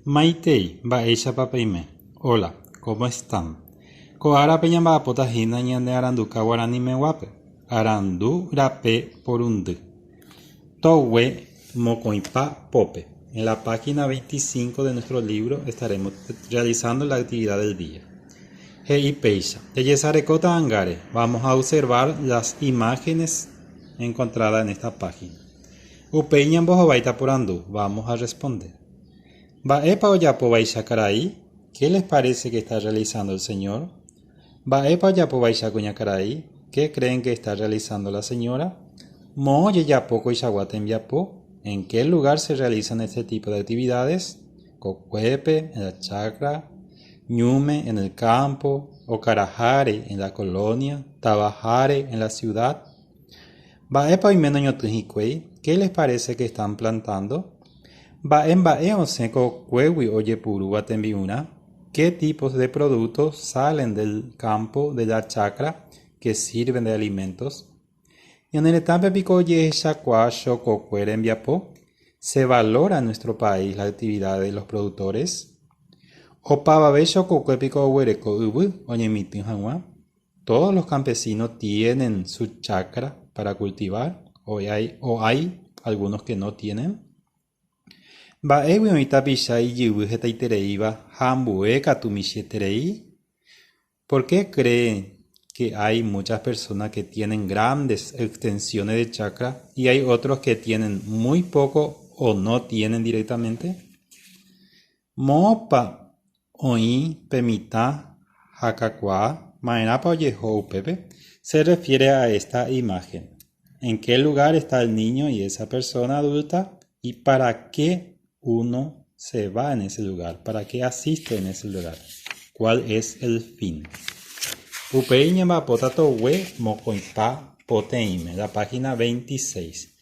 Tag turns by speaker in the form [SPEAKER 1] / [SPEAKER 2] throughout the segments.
[SPEAKER 1] Maitei, Baesha Papeime. Hola, ¿cómo están? Koara peñamba potahina ñande aranduka guarani meguape. Arandu rape porundu. Towe mocoipa pope. En la página 25 de nuestro libro estaremos realizando la actividad del día. Hei Peisha. Yesarekota Angare. Vamos a observar las imágenes encontradas en esta página. Upeiñan bojobaita porandú. Vamos a responder. Baepa oyapo baisha caray. ¿Qué les parece que está realizando el Señor? Baepa oyapo baisha cuña caray. ¿Qué creen que está realizando la señora? Mo yapo coishaguaten yapo. ¿En qué lugar se realizan este tipo de actividades? Cocuepe, en la chacra. Ñume, en el campo. Ocarajare, en la colonia. Tabajare, en la ciudad. Baepa y menoñotujicuey. ¿Qué les parece que están plantando? ¿Qué tipos de productos salen del campo de la chacra que sirven de alimentos? ¿Se valora en nuestro país la actividad de los productores? ¿Todos los campesinos tienen su chacra para cultivar o hay algunos que no tienen? ¿Por qué creen que hay muchas personas que tienen grandes extensiones de chakra y hay otros que tienen muy poco o no tienen directamente? Mopa oí pemita hakakwa maenapa oyeho pepe se refiere a esta imagen. ¿En qué lugar está el niño y esa persona adulta? ¿Y para qué uno se va en ese lugar? ¿Para qué asiste en ese lugar? ¿Cuál es el fin? La página 26.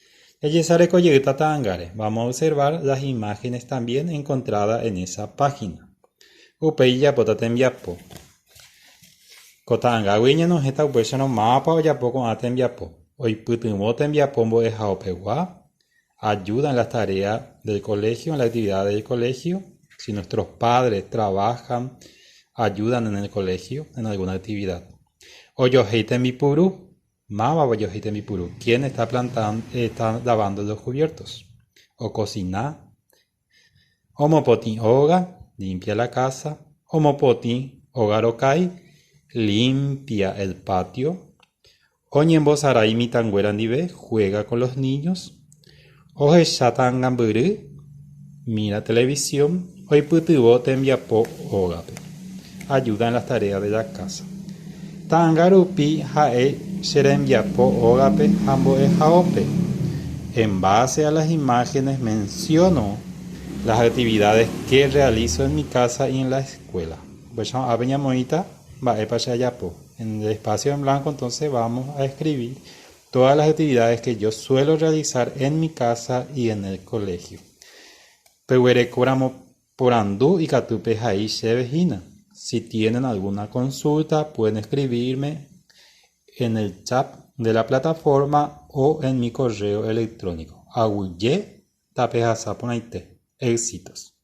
[SPEAKER 1] Vamos a observar las imágenes también encontradas en esa página. Upeya potatembiapo. Kotanga no está upecho mapa o yapo con atembiapo. Hoy putumo tembiapombo es jaopegua. Ayuda en las tareas del colegio, en la actividad del colegio. Si nuestros padres trabajan, ayudan en el colegio, en alguna actividad. Oyoheite mipuru, mama oyoheite mipuru. ¿Quién está plantando, está lavando los cubiertos? O cocinar. Omopotin oga, limpia la casa. Omopotin ogarokai, limpia el patio. Oñembosarai mitanguerandive, juega con los niños. Oje Shatangamburu, mira televisión. Hoy putubo tembiapo ogape. Ayuda en las tareas de la casa. Tangarupi hae serembiapo ogape hambo e jaope. En base a las imágenes menciono las actividades que realizo en mi casa y en la escuela. En el espacio en blanco entonces vamos a escribir todas las actividades que yo suelo realizar en mi casa y en el colegio. Si tienen alguna consulta, pueden escribirme en el chat de la plataforma o en mi correo electrónico. Éxitos.